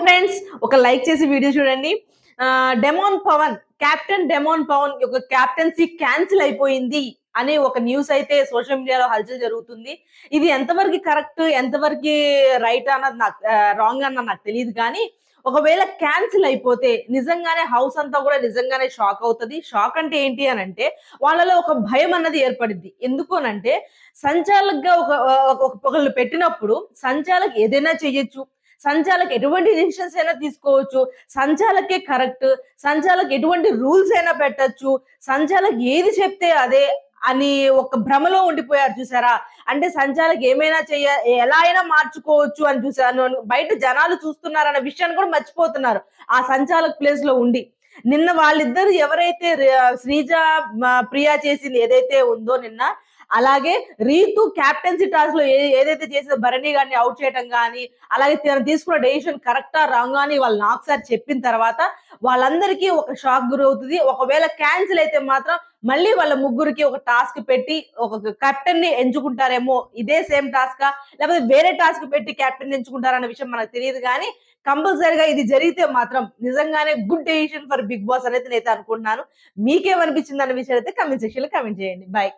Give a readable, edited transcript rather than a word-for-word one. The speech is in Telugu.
ఫ్రెండ్స్, ఒక లైక్ చేసి వీడియో చూడండి. Demon Pavan, captain demon Pavan యొక్క కెప్టెన్సీ క్యాన్సిల్ అయిపోయింది అనే ఒక న్యూస్ అయితే సోషల్ మీడియాలో హల్చల్ జరుగుతుంది. ఇది ఎంతవరకు కరెక్ట్, ఎంతవరకు రైట్ అన్నది నాకు రాంగ్ అన్నది నాకు తెలీదు కానీ, ఒకవేళ క్యాన్సిల్ అయిపోతే నిజంగానే హౌస్ అంతా కూడా నిజంగానే షాక్ అవుతది. షాక్ అంటే ఏంటి అనంటే, వాళ్ళలో ఒక భయం అన్నది ఏర్పడిద్ది. ఎందుకు అనంటే, సంచాలకుగా ఒకళ్ళు పెట్టినప్పుడు సంచాలక్ ఏదైనా చెయ్యొచ్చు. సంచాలక్ ఎటువంటి డెసిషన్స్ అయినా తీసుకోవచ్చు. సంచాలకే కరెక్ట్. సంచాలక్ ఎటువంటి రూల్స్ అయినా పెట్టొచ్చు. సంచాలక్ ఏది చెప్తే అదే అని ఒక భ్రమలో ఉండిపోయారు చూసారా? అంటే సంచాలక్ ఏమైనా ఎలా అయినా మార్చుకోవచ్చు అని బయట జనాలు చూస్తున్నారన్న విషయాన్ని కూడా మర్చిపోతున్నారు. ఆ సంచాలక్ ప్లేస్‌లో ఉండి. నిన్న వాళ్ళిద్దరు ఎవరైతే శ్రీజ, ప్రియా చేసింది ఏదైతే ఉందో నిన్న, అలాగే రీతు కెప్టెన్సీ టాస్క్ లో ఏదైతే చేసిందో భరణి గారిని అవుట్ చేయడం గాని, అలాగే తను తీసుకున్న డెసిషన్ కరెక్టా రాంగా అని వాళ్ళు నాకు సార్ చెప్పిన తర్వాత వాళ్ళందరికీ ఒక షాక్ గురవుతుంది. ఒకవేళ క్యాన్సిల్ అయితే మాత్రం మళ్ళీ వాళ్ళ ముగ్గురికి ఒక టాస్క్ పెట్టి ఒక కెప్టెన్ ని ఎంచుకుంటారేమో. ఇదే సేమ్ టాస్కా లేకపోతే వేరే టాస్క్ పెట్టి కెప్టెన్ ఎంచుకుంటారన్న విషయం మనకు తెలియదు కానీ, కంపల్సరీగా ఇది జరిగితే మాత్రం నిజంగానే good decision for Bigg Boss అనేది నేనైతే అనుకుంటున్నాను. మీకేమనిపించింది అన్న విషయం అయితే కామెంట్ సెక్షన్ లో కామెంట్ చేయండి. బై.